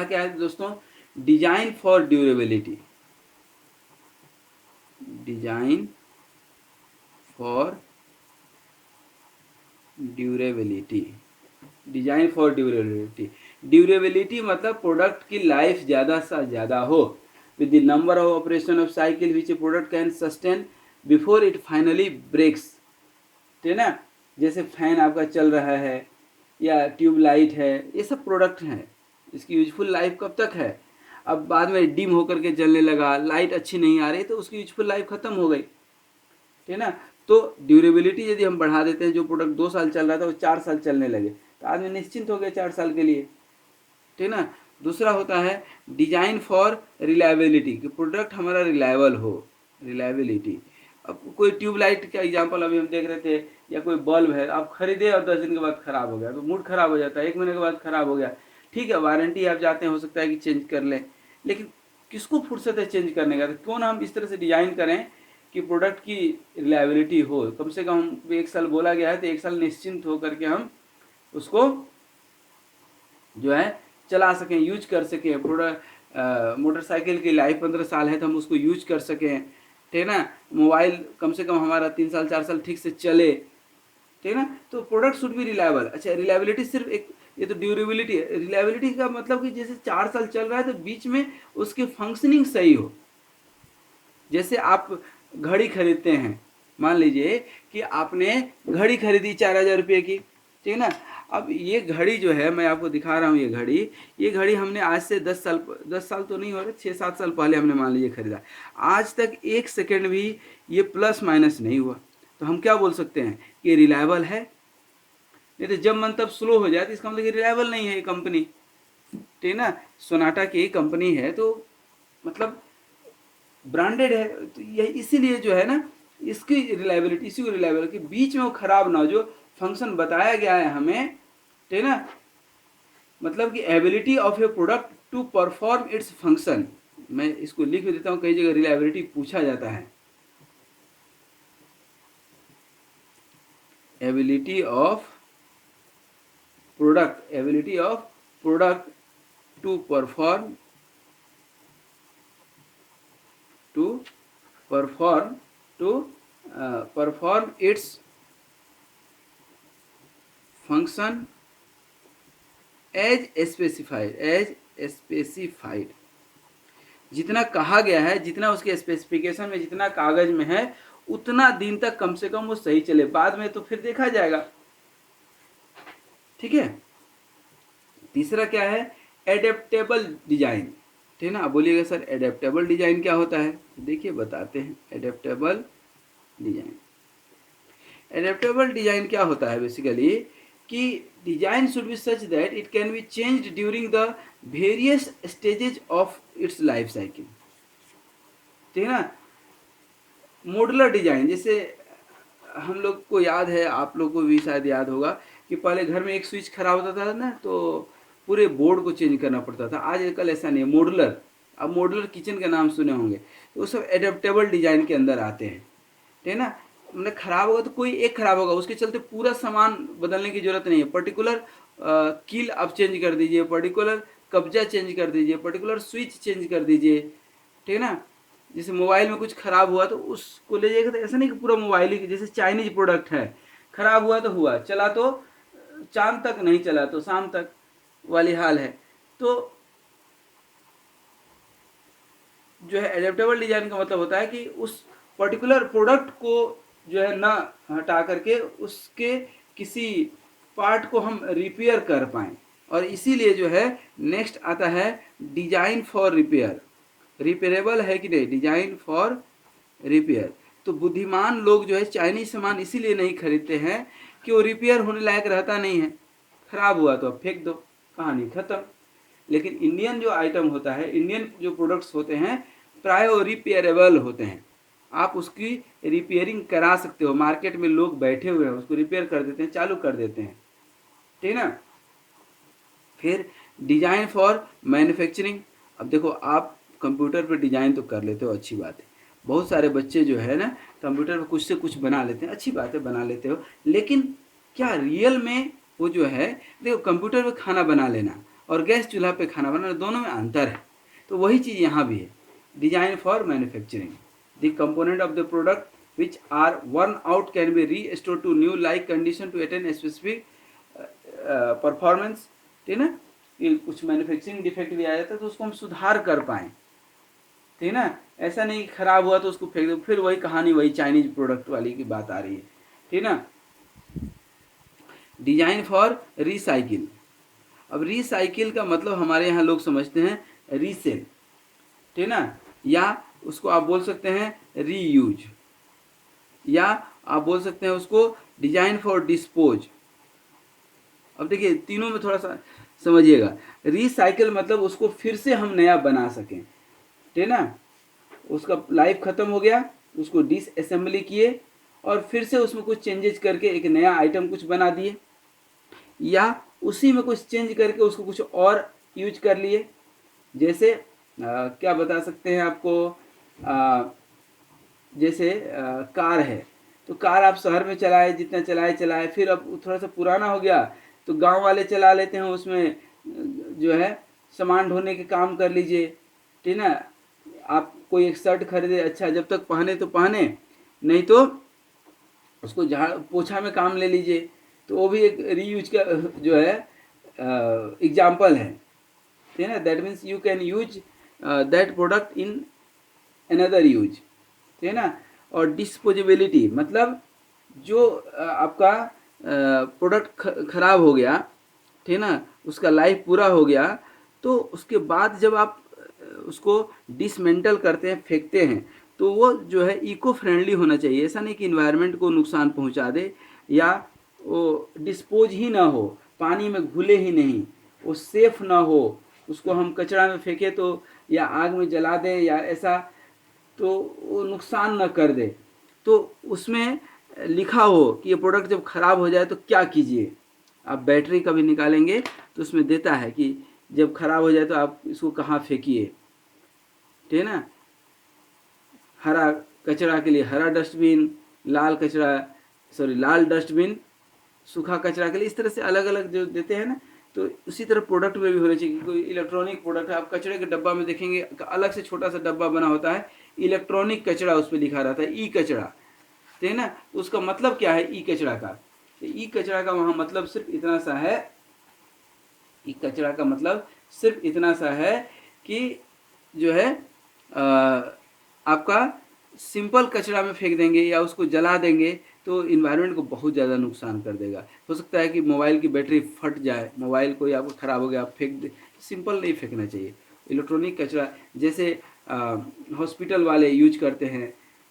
क्या है दोस्तों, design for durability, design for durability, design for durability. Durability मतलब प्रोडक्ट की लाइफ ज़्यादा से ज़्यादा हो, with the number of operation of cycle which a product can sustain before it finally breaks, ठीक है ना। जैसे फैन आपका चल रहा है या ट्यूबलाइट है, ये सब प्रोडक्ट हैं, इसकी यूजफुल लाइफ कब तक है। अब बाद में डिम होकर के जलने लगा, लाइट अच्छी नहीं आ रही, तो उसकी यूजफुल लाइफ ख़त्म हो गई, ठीक है ना। तो ड्यूरेबिलिटी यदि हम बढ़ा देते हैं, जो प्रोडक्ट 2 साल चल रहा था वो 4 साल चलने लगे, तो आदमी निश्चिंत हो गया 4 साल के लिए, ठीक ना। दूसरा होता है डिजाइन फॉर रिलायबिलिटी, कि प्रोडक्ट हमारा रिलायबल हो, रिलायबिलिटी। अब कोई ट्यूबलाइट का एग्जांपल अभी हम देख रहे थे, या कोई बल्ब है, आप खरीदे और 10 दिन के बाद खराब हो गया, तो मूड खराब हो जाता है, 1 महीने के बाद खराब हो गया, ठीक है, वारंटी आप जाते हैं, हो सकता है कि चेंज कर लें, लेकिन किसको फुर्सत है चेंज करने का। तो क्यों ना हम इस तरह से डिजाइन करें कि प्रोडक्ट की रिलायबिलिटी हो, कम से कम 1 साल बोला गया है, तो 1 साल निश्चिंत होकर के हम उसको जो है चला सकें, यूज कर सकें। प्रोडक्ट मोटरसाइकिल की लाइफ 15 साल है तो हम उसको यूज कर सकें, ठीक है ना। मोबाइल कम से कम हमारा 3 साल 4 साल ठीक से चले, ठीक है ना। तो प्रोडक्ट शुड बी रिलायबल। अच्छा, रिलायबिलिटी सिर्फ एक, ये तो ड्यूरेबिलिटी है। रिलायबिलिटी का मतलब कि जैसे 4 साल चल रहा है तो बीच में उसकी फंक्शनिंग सही हो। जैसे आप घड़ी खरीदते हैं, मान लीजिए कि आपने घड़ी खरीदी 4,000 रुपये की, ठीक है ना। अब ये घड़ी जो है, मैं आपको दिखा रहा हूँ, ये घड़ी हमने आज से 10 साल तो नहीं हो रहे, 6-7 साल पहले हमने मान लीजिए खरीदा। आज तक 1 सेकेंड भी ये प्लस माइनस नहीं हुआ, तो हम क्या बोल सकते हैं कि रिलायबल है। नहीं तो जब मन तब स्लो हो जाए तो इसका मतलब कि रिलायबल नहीं है ये कंपनी, ठीक है ना। सोनाटा की कंपनी है तो मतलब ब्रांडेड है, तो ये इसीलिए जो है ना, इसकी रिलायबिलिटी, इसी को रिलायबल कि बीच में वो खराब ना हो, जो फंक्शन बताया गया है हमें, ठीक है ना। मतलब कि ability of a product to perform its function. मैं इसको लिख देता हूँ, कई जगह रिलायबिलिटी पूछा जाता है। Ability of product, ability of product to perform perform its function as specified। जितना कहा गया है, जितना उसके स्पेसिफिकेशन में, जितना कागज में है, उतना दिन तक कम से कम वो सही चले, बाद में तो फिर देखा जाएगा, ठीक है। तीसरा क्या है, एडेप्टेबल डिजाइन, ठीक है ना। बोलिएगा सर एडेप्टेबल डिजाइन क्या होता है, देखिए बताते हैं। एडेप्टेबल डिजाइन, एडेप्टेबल डिजाइन क्या होता है बेसिकली, कि design should be such that it can be changed during the various stages of its life cycle, ठीक है ना। मॉडुलर डिजाइन, जैसे हम लोग को याद है, आप लोग को भी शायद याद होगा कि पहले घर में एक स्विच खराब होता था ना, तो पूरे बोर्ड को चेंज करना पड़ता था। आजकल ऐसा नहीं है, मॉडुलर। अब मॉडुलर किचन का नाम सुने होंगे, तो वो सब एडेप्टेबल डिजाइन के अंदर आते हैं, ठीक है ना। मतलब खराब होगा तो कोई एक खराब होगा, उसके चलते पूरा सामान बदलने की जरूरत नहीं है। पर्टिकुलर कील आप चेंज कर दीजिए, पर्टिकुलर कब्जा चेंज कर दीजिए, पर्टिकुलर स्विच चेंज कर दीजिए, ठीक है ना। जैसे मोबाइल में कुछ खराब हुआ तो उसको ले जाएगा, तो ऐसा नहीं कि पूरा मोबाइल ही, जैसे चाइनीज प्रोडक्ट है, खराब हुआ तो हुआ, चला तो चांद तक, नहीं चला तो शाम तक वाली हाल है। तो जो है एडेप्टेबल डिजाइन का मतलब होता है कि उस पर्टिकुलर प्रोडक्ट को जो है ना हटा करके उसके किसी पार्ट को हम रिपेयर कर पाएँ। और इसीलिए जो है नेक्स्ट आता है डिजाइन फॉर रिपेयर। रिपेयरेबल है कि नहीं, डिजाइन फॉर रिपेयर। तो बुद्धिमान लोग जो है चाइनीज सामान इसीलिए नहीं खरीदते हैं कि वो रिपेयर होने लायक रहता नहीं है, खराब हुआ तो अब फेंक दो, कहानी खत्म। लेकिन इंडियन जो आइटम होता है, इंडियन जो प्रोडक्ट्स होते हैं, प्राय वो रिपेयरेबल होते हैं। आप उसकी रिपेयरिंग करा सकते हो, मार्केट में लोग बैठे हुए हैं, उसको रिपेयर कर देते हैं, चालू कर देते हैं, ठीक है ना। फिर डिजाइन फॉर मैन्युफैक्चरिंग। अब देखो, आप कंप्यूटर पर डिजाइन तो कर लेते हो, अच्छी बात है। बहुत सारे बच्चे जो है ना कंप्यूटर पर कुछ से कुछ बना लेते हैं, अच्छी बात है, बना लेते हो, लेकिन क्या रियल में वो जो है, देखो कंप्यूटर पे खाना बना लेना और गैस चूल्हा पे खाना बनाना, दोनों में अंतर है। तो वही चीज़ यहाँ भी है, design for manufacturing. The component of the product which are worn out can be restore to new like condition to attain specific performance, ठीक है ना। कि कुछ मैन्युफैक्चरिंग डिफेक्ट भी आ जाता है तो उसको हम सुधार कर पाएँ, ठीक है ना। ऐसा नहीं कि खराब हुआ तो उसको फेंक दो, फिर वही कहानी, वही चाइनीज प्रोडक्ट वाली की बात आ रही है, ठीक है ना। Design for recycle. अब रिसाइकिल का मतलब हमारे यहाँ लोग समझते हैं रीसेल, ठीक है ना, या उसको आप बोल सकते हैं रीयूज, या आप बोल सकते हैं उसको डिजाइन फॉर डिस्पोज। अब देखिए तीनों में थोड़ा सा समझिएगा। रिसाइकिल मतलब उसको फिर से हम नया बना सकें, ठीक है ना। उसका लाइफ खत्म हो गया, उसको डिसअसेंबली किए और फिर से उसमें कुछ चेंजेस करके एक नया आइटम कुछ बना दिए, या उसी में कुछ चेंज करके उसको कुछ और यूज कर लिए। जैसे क्या बता सकते हैं आपको, जैसे कार है, तो कार आप शहर में चलाए, जितना चलाए चलाए, फिर अब थोड़ा सा पुराना हो गया तो गांव वाले चला लेते हैं, उसमें जो है सामान ढोने के काम कर लीजिए, ठीक ना। आप कोई एक शर्ट खरीदे, अच्छा जब तक पहने तो पहने, नहीं तो उसको झाड़ पोछा में काम ले लीजिए। तो वो भी एक रीयूज का जो है एग्जाम्पल है, ठीक है ना। That means you can use that product in another use, ठीक है ना। और डिस्पोजेबिलिटी मतलब जो आपका प्रोडक्ट खराब हो गया, ठीक है ना, उसका लाइफ पूरा हो गया, तो उसके बाद जब आप उसको डिसमेंटल करते हैं, फेंकते हैं, तो वो जो है इको फ्रेंडली होना चाहिए। ऐसा नहीं कि इन्वायरमेंट को नुकसान पहुंचा दे, या वो डिस्पोज ही ना हो, पानी में घुले ही नहीं, वो सेफ ना हो, उसको हम कचरा में फेंके तो, या आग में जला दें, या ऐसा, तो वो नुकसान न कर दे। तो उसमें लिखा हो कि ये प्रोडक्ट जब खराब हो जाए तो क्या कीजिए। आप बैटरी कभी निकालेंगे तो उसमें देता है कि जब खराब हो जाए तो आप इसको कहाँ फेंकिए, ठीक है ना। हरा कचरा के लिए हरा डस्टबिन, लाल कचरा लाल डस्टबिन, सूखा कचरा के लिए, इस तरह से अलग अलग जो देते हैं ना। तो उसी तरह प्रोडक्ट में भी होना चाहिए। कोई इलेक्ट्रॉनिक प्रोडक्ट है, आप कचरे के डब्बा में देखेंगे अलग से छोटा सा डब्बा बना होता है, इलेक्ट्रॉनिक कचरा उस पर लिखा रहता है, ई कचरा, ठीक है ना। तो उसका मतलब क्या है ई कचरा का? तो ई कचरा का वहाँ मतलब सिर्फ इतना सा है, ई कचरा का मतलब सिर्फ इतना सा है कि जो है आपका सिंपल कचरा में फेंक देंगे या उसको जला देंगे तो इन्वायरमेंट को बहुत ज़्यादा नुकसान कर देगा। हो सकता है कि मोबाइल की बैटरी फट जाए, मोबाइल कोई आपको ख़राब हो गया, आप फेंक दे, सिंपल नहीं फेंकना चाहिए। इलेक्ट्रॉनिक कचरा जैसे हॉस्पिटल वाले यूज करते हैं,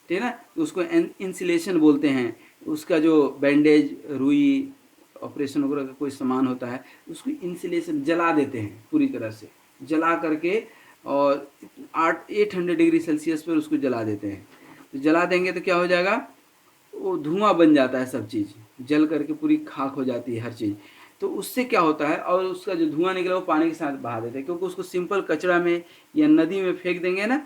ठीक है ना, तो उसको इंसुलेशन बोलते हैं। उसका जो बैंडेज, रुई, ऑपरेशन वगैरह का कोई सामान होता है, उसको इंसुलेशन जला देते हैं, पूरी तरह से जला करके, और 800 डिग्री सेल्सियस पर उसको जला देते हैं। तो जला देंगे तो क्या हो जाएगा, वो धुआं बन जाता है, सब चीज़ जल करके पूरी खाक हो जाती है हर चीज़। तो उससे क्या होता है, और उसका जो धुआं निकला वो पानी के साथ बहा देते हैं, क्योंकि उसको सिंपल कचरा में या नदी में फेंक देंगे ना,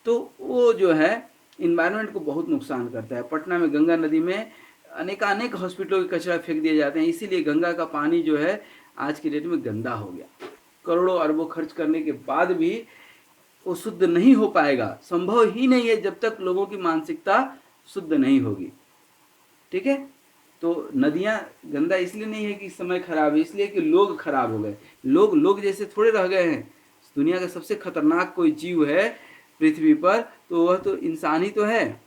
तो वो जो है इन्वायरमेंट को बहुत नुकसान करता है। पटना में गंगा नदी में अनेकानेक हॉस्पिटलों के कचरा फेंक दिए जाते हैं, इसीलिए गंगा का पानी जो है आज की डेट में गंदा हो गया। करोड़ों अरबों खर्च करने के बाद भी वो शुद्ध नहीं हो पाएगा, संभव ही नहीं है जब तक लोगों की मानसिकता शुद्ध नहीं होगी, ठीक है। तो नदियाँ गंदा इसलिए नहीं है कि समय खराब है, इसलिए कि लोग खराब हो गए। लोग जैसे थोड़े रह गए हैं। दुनिया का सबसे खतरनाक कोई जीव है पृथ्वी पर तो वह तो इंसान ही तो है।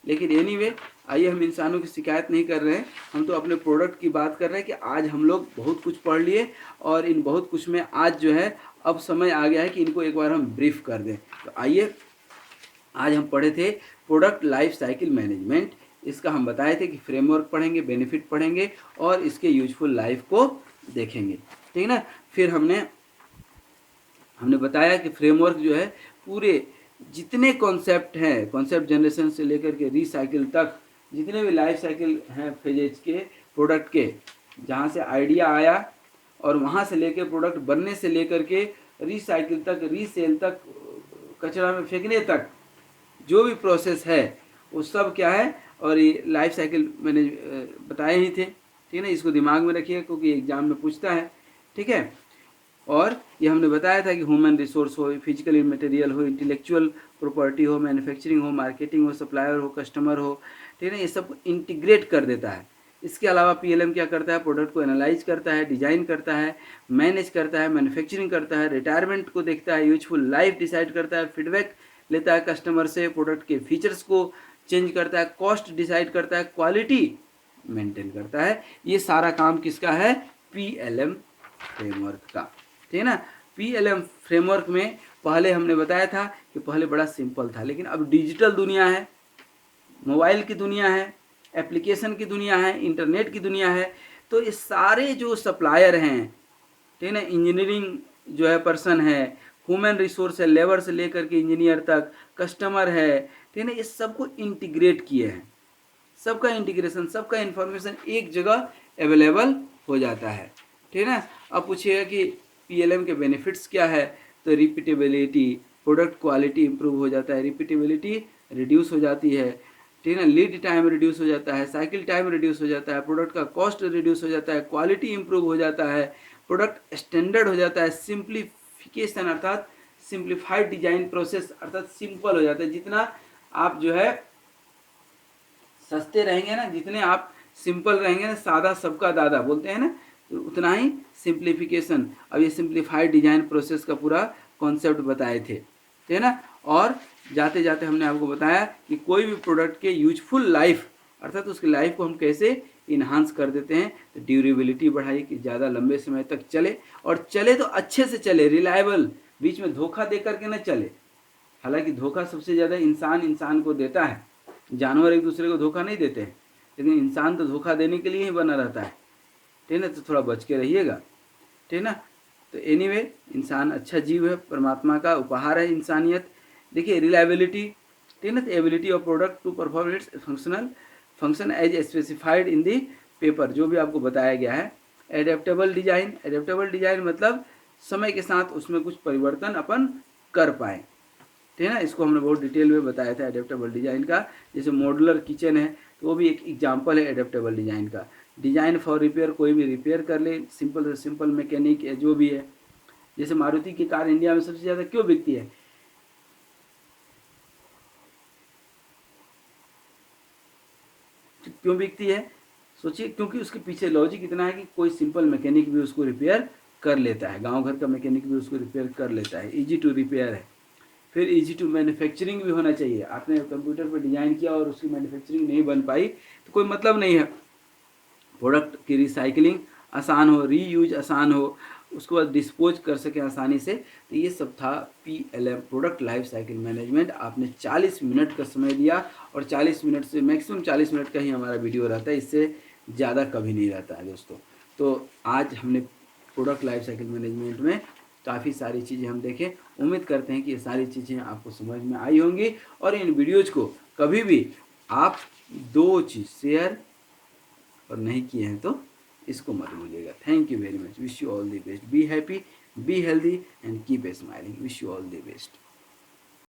लेकिन एनीवे, आइए हम इंसानों की शिकायत नहीं कर रहे हैं, हम तो अपने प्रोडक्ट की बात कर रहे हैं कि आज हम लोग बहुत कुछ पढ़ लिए, और इन बहुत कुछ में आज जो है अब समय आ गया है कि इनको एक बार हम ब्रीफ कर दें। तो आइए, आज हम पढ़े थे प्रोडक्ट लाइफ साइकिल मैनेजमेंट। इसका हम बताए थे कि फ्रेमवर्क पढ़ेंगे, बेनिफिट पढ़ेंगे और इसके यूजफुल लाइफ को देखेंगे, ठीक है ना। फिर हमने बताया कि फ्रेमवर्क जो है पूरे जितने कॉन्सेप्ट हैं, कॉन्सेप्ट जनरेशन से लेकर के रिसाइकिल तक, जितने भी लाइफ साइकिल हैं फेजेज के प्रोडक्ट के, जहाँ से आइडिया आया और वहाँ से लेकर प्रोडक्ट बनने से लेकर के रिसाइकिल तक, रीसेल तक, कचरा में फेंकने तक, जो भी प्रोसेस है वो सब क्या है, और ये लाइफ साइकिल मैंने बताए ही थे, ठीक है ना। इसको दिमाग में रखिए क्योंकि एग्जाम में पूछता है, ठीक है। और ये हमने बताया था कि ह्यूमन रिसोर्स हो, फिजिकल मटेरियल हो, इंटेलेक्चुअल प्रॉपर्टी हो, मैन्युफैक्चरिंग हो, मार्केटिंग हो, सप्लायर हो, कस्टमर हो, ठीक है ना, ये सब इंटीग्रेट कर देता है। इसके अलावा पीएलएम क्या करता है, प्रोडक्ट को एनालाइज करता है, डिजाइन करता है, मैनेज करता है, मैन्युफैक्चरिंग करता है, रिटायरमेंट को देखता है, यूजफुल लाइफ डिसाइड करता है, फीडबैक लेता है कस्टमर से, प्रोडक्ट के फीचर्स को चेंज करता है, कॉस्ट डिसाइड करता है, क्वालिटी मेंटेन करता है। ये सारा काम किसका है, पीएलएम फ्रेमवर्क का, ठीक है ना। पीएलएम फ्रेमवर्क में पहले हमने बताया था कि पहले बड़ा सिंपल था, लेकिन अब डिजिटल दुनिया है, मोबाइल की दुनिया है, एप्लीकेशन की दुनिया है, इंटरनेट की दुनिया है। तो ये सारे जो सप्लायर हैं, ठीक है ना, इंजीनियरिंग जो है पर्सन है, ह्यूमन रिसोर्स है, लेबर से लेकर के इंजीनियर तक, कस्टमर है, ठीक है ना, ये सबको इंटीग्रेट किए हैं। सबका इंटीग्रेशन, सबका इंफॉर्मेशन एक जगह अवेलेबल हो जाता है, ठीक है ना। अब पूछिएगा कि पीएलएम के बेनिफिट्स क्या है, तो रिपीटेबिलिटी, प्रोडक्ट क्वालिटी इंप्रूव हो जाता है, रिपीटेबिलिटी रिड्यूस हो जाती है, ठीक है ना, लीड टाइम रिड्यूस हो जाता है, साइकिल टाइम रिड्यूस हो जाता है, प्रोडक्ट का कॉस्ट रिड्यूस हो जाता है, क्वालिटी इंप्रूव हो जाता है, प्रोडक्ट स्टैंडर्ड हो जाता है, सिंप्लीफिकेशन अर्थात सिंप्लीफाइड डिजाइन प्रोसेस अर्थात सिंपल हो जाता है। जितना आप जो है सस्ते रहेंगे ना, जितने आप सिंपल रहेंगे ना, सादा सबका दादा बोलते हैं ना, तो उतना ही सिंप्लीफिकेशन। अब ये सिंप्लीफाइड डिजाइन प्रोसेस का पूरा कॉन्सेप्ट बताए थे, ठीक है ना। और जाते जाते हमने आपको बताया कि कोई भी प्रोडक्ट के यूजफुल लाइफ अर्थात उसकी लाइफ को हम कैसे इन्हांस कर देते हैं, तो ड्यूरेबिलिटी बढ़ाइए कि ज़्यादा लंबे समय तक चले, और चले तो अच्छे से चले, रिलायबल, बीच में धोखा दे करके न चले। हालांकि धोखा सबसे ज़्यादा इंसान इंसान को देता है, जानवर एक दूसरे को धोखा नहीं देते हैं, लेकिन इंसान तो धोखा देने के लिए ही बना रहता है, ठीक है ना। तो थोड़ा बच के रहिएगा, ठीक है ना। तो एनीवे इंसान अच्छा जीव है, परमात्मा का उपहार है इंसानियत। देखिए रिलायबिलिटी, ठीक है ना, तो ability of product to perform its function as specified in the paper, जो भी आपको बताया गया है। एडेप्टेबल डिजाइन, एडेप्टेबल डिजाइन मतलब समय के साथ उसमें कुछ परिवर्तन अपन कर पाएँ, ठीक है ना। इसको हमने बहुत डिटेल में बताया था एडेप्टेबल डिजाइन का। जैसे मॉड्यूलर किचन है, तो वो भी एक एग्जांपल है एडेप्टेबल डिजाइन का। डिजाइन फॉर रिपेयर, कोई भी रिपेयर कर ले, सिंपल से सिंपल मैकेनिक है जो भी है। जैसे मारुति की कार इंडिया में सबसे ज़्यादा क्यों बिकती है, क्यों बिकती है, सोचिए। क्योंकि उसके पीछे लॉजिक इतना है कि कोई सिंपल मैकेनिक भी उसको रिपेयर कर लेता है, गांव घर का मैकेनिक भी उसको रिपेयर कर लेता है, इजी टू रिपेयर है। फिर इजी टू मैन्युफैक्चरिंग भी होना चाहिए। आपने कंप्यूटर पर डिज़ाइन किया और उसकी मैन्युफैक्चरिंग नहीं बन पाई तो कोई मतलब नहीं है। प्रोडक्ट की रिसाइकलिंग आसान हो, रीयूज आसान हो, उसको बाद डिस्पोज कर सकें आसानी से। तो ये सब था PLM, product life cycle management. आपने 40 मिनट का समय दिया, और 40 मिनट से मैक्सिमम 40 मिनट का ही हमारा वीडियो रहता है, इससे ज़्यादा कभी नहीं रहता है दोस्तों। तो आज हमने प्रोडक्ट लाइफ साइकिल मैनेजमेंट में काफ़ी सारी चीज़ें हम देखें। उम्मीद करते हैं कि ये सारी चीज़ें आपको समझ में आई होंगी, और इन वीडियोज़ को कभी भी आप दो चीज़ शेयर और नहीं किए हैं तो इसको मत भूलिएगा। Thank you very much, wish you all the best, be happy, be healthy and keep smiling, wish you all the best.